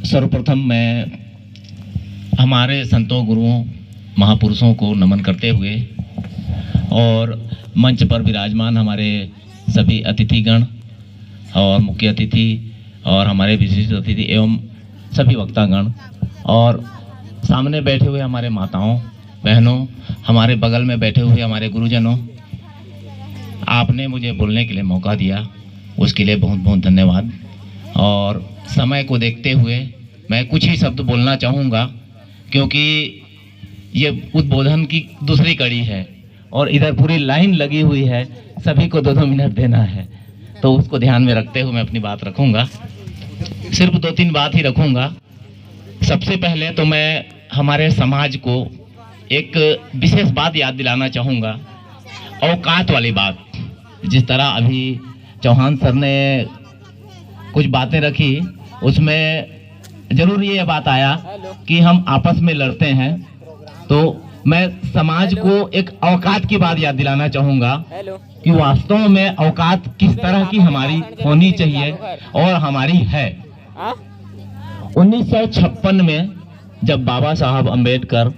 सर्वप्रथम मैं हमारे संतों, गुरुओं, महापुरुषों को नमन करते हुए और मंच पर विराजमान हमारे सभी अतिथिगण और मुख्य अतिथि और हमारे विशिष्ट अतिथि एवं सभी वक्तागण और सामने बैठे हुए हमारे माताओं, बहनों, हमारे बगल में बैठे हुए हमारे गुरुजनों, आपने मुझे बोलने के लिए मौका दिया, उसके लिए बहुत बहुत धन्यवाद। और समय को देखते हुए मैं कुछ ही शब्द बोलना चाहूँगा, क्योंकि ये उद्बोधन की दूसरी कड़ी है और इधर पूरी लाइन लगी हुई है, सभी को 2-2 मिनट देना है, तो उसको ध्यान में रखते हुए मैं अपनी बात रखूँगा। सिर्फ 2-3 बात ही रखूँगा। सबसे पहले तो मैं हमारे समाज को एक विशेष बात याद दिलाना चाहूँगा, औकात वाली बात। जिस तरह अभी चौहान सर ने कुछ बातें रखी, उसमें जरूर ये बात आया कि हम आपस में लड़ते हैं, तो मैं समाज को एक औकात की बात याद दिलाना चाहूँगा कि वास्तव में औकात किस तरह की हमारी होनी चाहिए और हमारी है। 1956 में जब बाबा साहब अम्बेडकर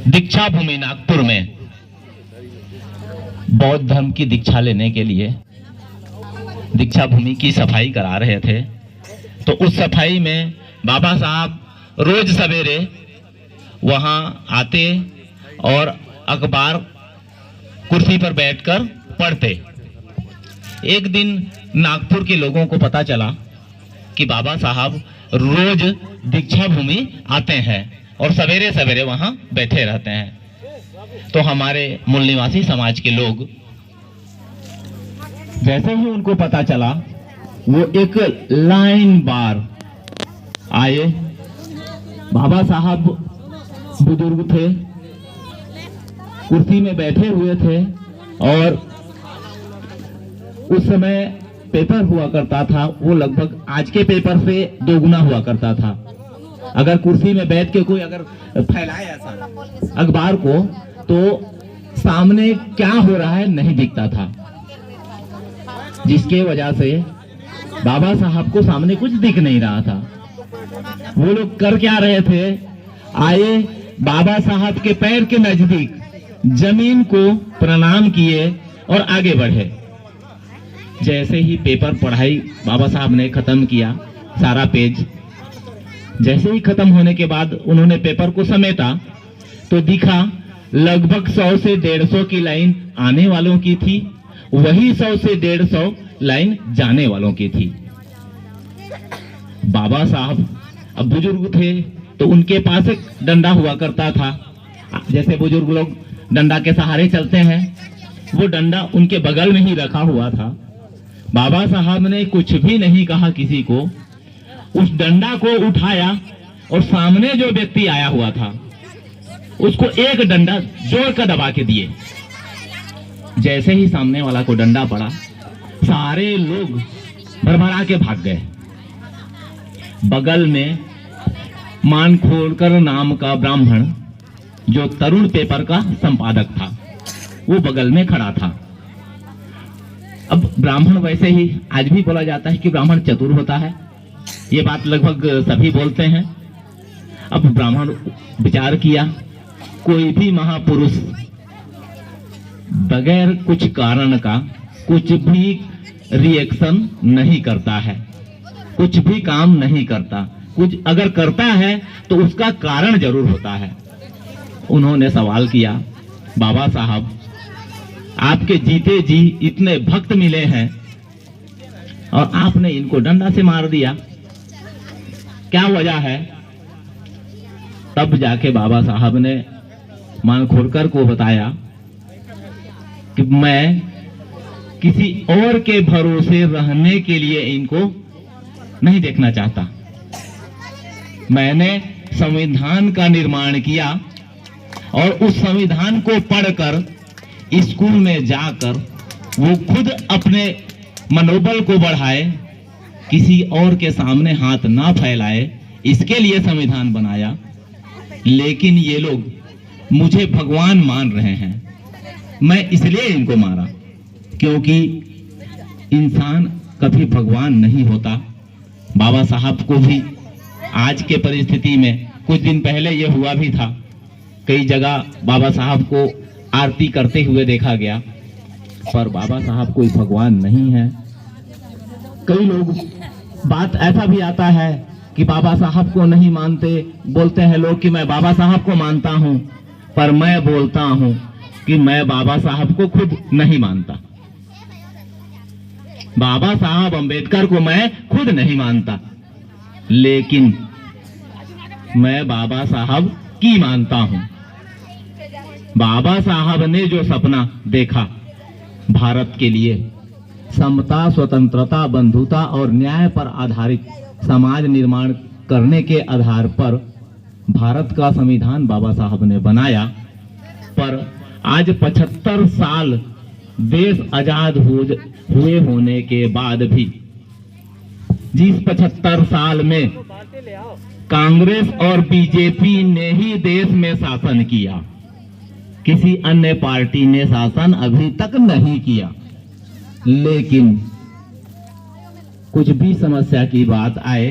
दीक्षा भूमि नागपुर में बौद्ध धर्म की दीक्षा लेने के लिए दीक्षा भूमि की सफाई करा रहे थे, तो उस सफाई में बाबा साहब रोज सवेरे वहां आते और अखबार कुर्सी पर बैठकर पढ़ते। एक दिन नागपुर के लोगों को पता चला कि बाबा साहब रोज दीक्षा भूमि आते हैं और सवेरे सवेरे वहां बैठे रहते हैं। तो हमारे मूल निवासी समाज के लोग, जैसे ही उनको पता चला, वो एक लाइन बार आए। बाबा साहब बुजुर्ग थे, कुर्सी में बैठे हुए थे और उस समय पेपर हुआ करता था, वो लगभग आज के पेपर से 2 गुना हुआ करता था। अगर कुर्सी में बैठ के कोई अगर फैलाए ऐसा अखबार को, तो सामने क्या हो रहा है नहीं दिखता था, जिसके वजह से बाबा साहब को सामने कुछ दिख नहीं रहा था। वो लोग कर क्या रहे थे, आए बाबा साहब के पैर के नजदीक जमीन को प्रणाम किए और आगे बढ़े। जैसे ही पेपर पढ़ाई बाबा साहब ने खत्म किया, सारा पेज जैसे ही खत्म होने के बाद उन्होंने पेपर को समेटा, तो दिखा लगभग 100 से 150 की लाइन आने वालों की थी, वही 100 से 150 लाइन जाने वालों की थी। बाबा साहब अब बुजुर्ग थे, तो उनके पास एक डंडा हुआ करता था, जैसे बुजुर्ग लोग डंडा के सहारे चलते हैं, वो डंडा उनके बगल में ही रखा हुआ था। बाबा साहब ने कुछ भी नहीं कहा किसी को, उस डंडा को उठाया और सामने जो व्यक्ति आया हुआ था उसको एक डंडा जोर कर दबा के दिए। जैसे ही सामने वाला को डंडा पड़ा, सारे लोग भरभरा के भाग गए। बगल में मानखोड़कर नाम का ब्राह्मण, जो तरुण पेपर का संपादक था, वो बगल में खड़ा था। अब ब्राह्मण, वैसे ही आज भी बोला जाता है कि ब्राह्मण चतुर होता है, ये बात लगभग सभी बोलते हैं। अब ब्राह्मण विचार किया, कोई भी महापुरुष बगैर कुछ कारण का कुछ भी रिएक्शन नहीं करता है, कुछ भी काम नहीं करता, कुछ अगर करता है तो उसका कारण जरूर होता है। उन्होंने सवाल किया, बाबा साहब आपके जीते जी इतने भक्त मिले हैं और आपने इनको डंडा से मार दिया, क्या वजह है? तब जाके बाबा साहब ने मानखोड़कर को बताया कि मैं किसी और के भरोसे रहने के लिए इनको नहीं देखना चाहता। मैंने संविधान का निर्माण किया और उस संविधान को पढ़कर स्कूल में जाकर वो खुद अपने मनोबल को बढ़ाए, किसी और के सामने हाथ ना फैलाए, इसके लिए संविधान बनाया। लेकिन ये लोग मुझे भगवान मान रहे हैं, मैं इसलिए इनको मारा, क्योंकि इंसान कभी भगवान नहीं होता। बाबा साहब को भी आज के परिस्थिति में, कुछ दिन पहले ये हुआ भी था, कई जगह बाबा साहब को आरती करते हुए देखा गया, पर बाबा साहब कोई भगवान नहीं है। कई लोग, बात ऐसा भी आता है कि बाबा साहब को नहीं मानते, बोलते हैं लोग कि मैं बाबा साहब को मानता हूं, पर मैं बोलता हूं कि मैं बाबा साहब को खुद नहीं मानता। बाबा साहब अंबेडकर को मैं खुद नहीं मानता, लेकिन मैं बाबा साहब की मानता हूं। बाबा साहब ने जो सपना देखा भारत के लिए, समता, स्वतंत्रता, बंधुता और न्याय पर आधारित समाज निर्माण करने के आधार पर भारत का संविधान बाबा साहब ने बनाया। पर आज 75 साल देश आजाद हुए होने के बाद भी, जिस 75 साल में कांग्रेस और बीजेपी ने ही देश में शासन किया, किसी अन्य पार्टी ने शासन अभी तक नहीं किया। लेकिन कुछ भी समस्या की बात आए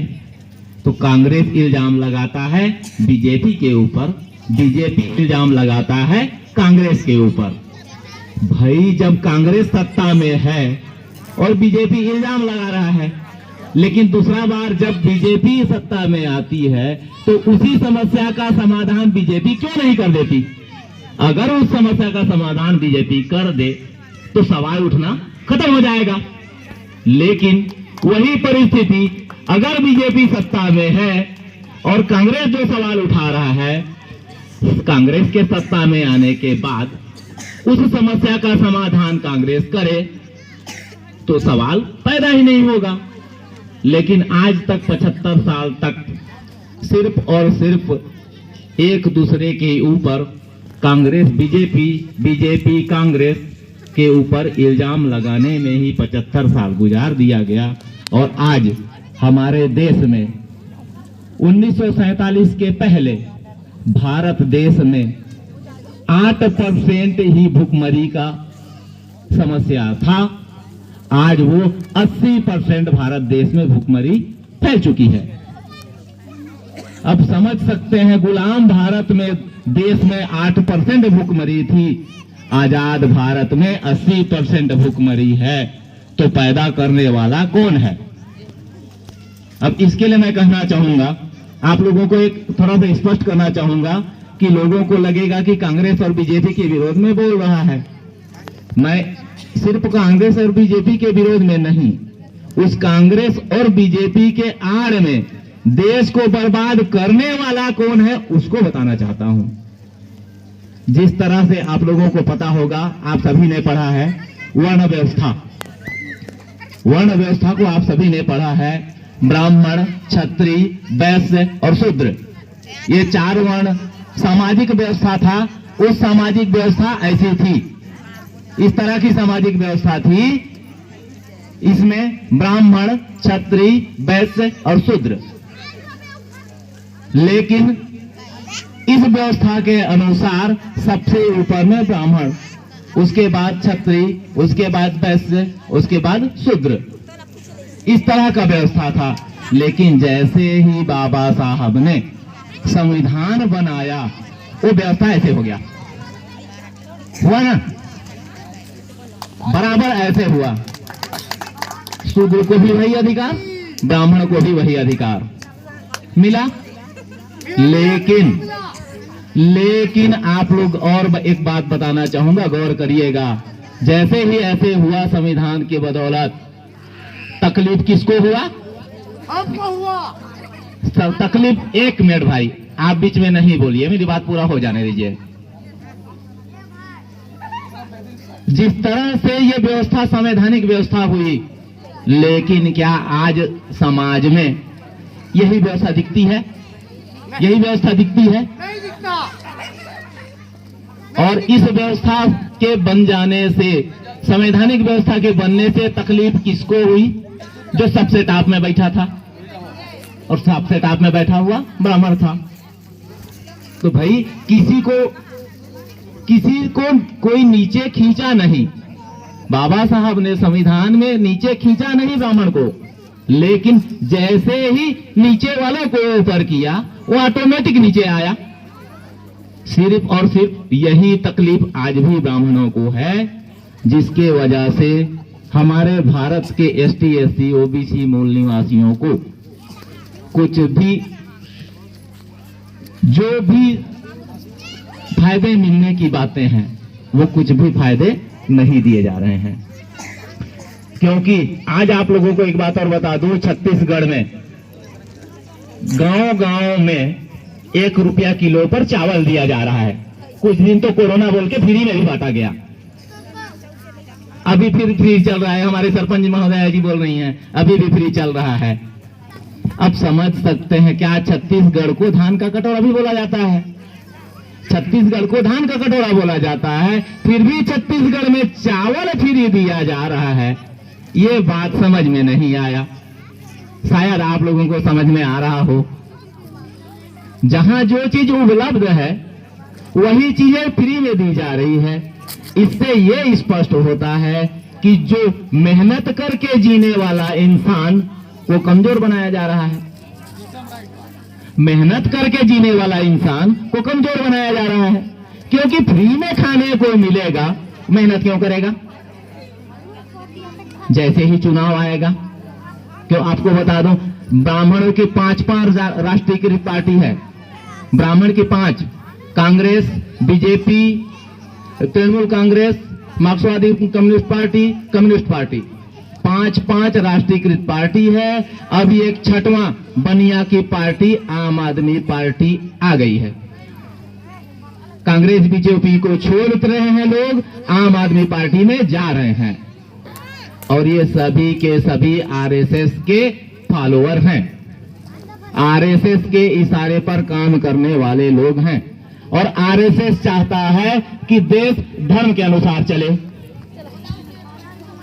तो कांग्रेस इल्जाम लगाता है बीजेपी के ऊपर, बीजेपी इल्जाम लगाता है कांग्रेस के ऊपर। भाई, जब कांग्रेस सत्ता में है और बीजेपी इल्जाम लगा रहा है, लेकिन दूसरा बार जब बीजेपी सत्ता में आती है तो उसी समस्या का समाधान बीजेपी क्यों नहीं कर देती? अगर उस समस्या का समाधान बीजेपी कर दे तो सवाल उठना खत्म हो जाएगा। लेकिन वही परिस्थिति अगर बीजेपी सत्ता में है और कांग्रेस जो सवाल उठा रहा है, कांग्रेस के सत्ता में आने के बाद उस समस्या का समाधान कांग्रेस करे तो सवाल पैदा ही नहीं होगा। लेकिन आज तक 75 साल तक सिर्फ और सिर्फ एक दूसरे के ऊपर कांग्रेस बीजेपी कांग्रेस के ऊपर इल्जाम लगाने में ही 75 साल गुजार दिया गया। और आज हमारे देश में 1947 के पहले भारत देश में 8% ही भुखमरी का समस्या था। आज वो 80% भारत देश में भुखमरी फैल चुकी है। अब समझ सकते हैं, गुलाम भारत में देश में 8% भुखमरी थी, आजाद भारत में 80% भुखमरी है, तो पैदा करने वाला कौन है? अब इसके लिए मैं कहना चाहूंगा, आप लोगों को एक थोड़ा सा स्पष्ट करना चाहूंगा कि लोगों को लगेगा कि कांग्रेस और बीजेपी के विरोध में बोल रहा है। मैं सिर्फ कांग्रेस और बीजेपी के विरोध में नहीं, उस कांग्रेस और बीजेपी के आड़ में देश को बर्बाद करने वाला कौन है उसको बताना चाहता हूं। जिस तरह से आप लोगों को पता होगा, आप सभी ने पढ़ा है वर्ण व्यवस्था। वर्ण व्यवस्था को आप सभी ने पढ़ा है। ब्राह्मण, क्षत्रिय, वैश्य और शूद्र, ये 4 वर्ण सामाजिक व्यवस्था था। उस सामाजिक व्यवस्था ऐसी थी, इस तरह की सामाजिक व्यवस्था थी। इसमें ब्राह्मण, क्षत्रिय, वैश्य और शूद्र। लेकिन इस व्यवस्था के अनुसार सबसे ऊपर में ब्राह्मण, उसके बाद क्षत्रिय, उसके बाद वैश्य, उसके बाद शूद्र, इस तरह का व्यवस्था था। लेकिन जैसे ही बाबा साहब ने संविधान बनाया, वो व्यवस्था ऐसे हो गया, हुआ ना? बराबर ऐसे हुआ। शूद्र को भी वही अधिकार, ब्राह्मण को भी वही अधिकार मिला। लेकिन आप लोग, और एक बात बताना चाहूंगा, गौर करिएगा। जैसे ही ऐसे हुआ संविधान की बदौलत, तकलीफ किसको हुआ? आपको हुआ। तकलीफ, 1 मिनट भाई, आप बीच में नहीं बोलिए, मेरी बात पूरा हो जाने दीजिए। जिस तरह से ये व्यवस्था संवैधानिक व्यवस्था हुई, लेकिन क्या आज समाज में यही व्यवस्था दिखती है? यही व्यवस्था दिखती है? नहीं दिखता। और इस व्यवस्था के बन जाने से, संवैधानिक व्यवस्था के बनने से तकलीफ किसको हुई? जो सबसे टॉप में बैठा था, और सबसे टॉप में बैठा हुआ ब्राह्मण था। तो भाई किसी को कोई नीचे खींचा नहीं, बाबा साहब ने संविधान में नीचे खींचा नहीं ब्राह्मण को, लेकिन जैसे ही नीचे वाले को ऊपर किया वो ऑटोमेटिक नीचे आया। सिर्फ और सिर्फ यही तकलीफ आज भी ब्राह्मणों को है, जिसके वजह से हमारे भारत के एसटी, एससी, ओबीसी मूल निवासियों को कुछ भी, जो भी फायदे मिलने की बातें हैं वो कुछ भी फायदे नहीं दिए जा रहे हैं। क्योंकि आज आप लोगों को एक बात और बता दूं, छत्तीसगढ़ में गांव-गांव में 1 रुपया किलो पर चावल दिया जा रहा है। कुछ दिन तो कोरोना बोल के फ्री में भी बांटा गया, अभी फिर फ्री चल रहा है। हमारे सरपंच महोदया जी बोल रही हैं अभी भी फ्री चल रहा है। अब समझ सकते हैं क्या छत्तीसगढ़ को धान का कटोरा भी बोला जाता है, छत्तीसगढ़ को धान का कटोरा बोला जाता है, फिर भी छत्तीसगढ़ में चावल फ्री दिया जा रहा है। ये बात समझ में नहीं आया, शायद आप लोगों को समझ में आ रहा हो। जहां जो चीज उपलब्ध है वही चीजें फ्री में दी जा रही है। इससे ये स्पष्ट होता है कि जो मेहनत करके जीने वाला इंसान वो कमजोर बनाया जा रहा है। मेहनत करके जीने वाला इंसान को कमजोर बनाया जा रहा है, क्योंकि फ्री में खाने को मिलेगा, मेहनत क्यों करेगा। जैसे ही चुनाव आएगा, क्यों आपको बता दूं, ब्राह्मणों की 5 राष्ट्रीयकृत पार्टी है। ब्राह्मण की 5, कांग्रेस, बीजेपी, तृणमूल कांग्रेस, मार्क्सवादी कम्युनिस्ट पार्टी, 5 राष्ट्रीयकृत पार्टी है। अभी एक 6वां बनिया की पार्टी आम आदमी पार्टी आ गई है। कांग्रेस बीजेपी को छोड़ रहे हैं लोग, आम आदमी पार्टी में जा रहे हैं, और ये सभी के सभी आरएसएस के फॉलोअर हैं, आरएसएस के इशारे पर काम करने वाले लोग हैं। और आरएसएस चाहता है कि देश धर्म के अनुसार चले।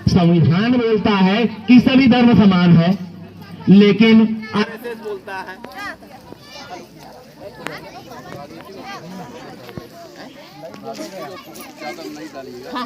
संविधान बोलता है कि सभी धर्म समान है, लेकिन आरएसएस बोलता है हाँ।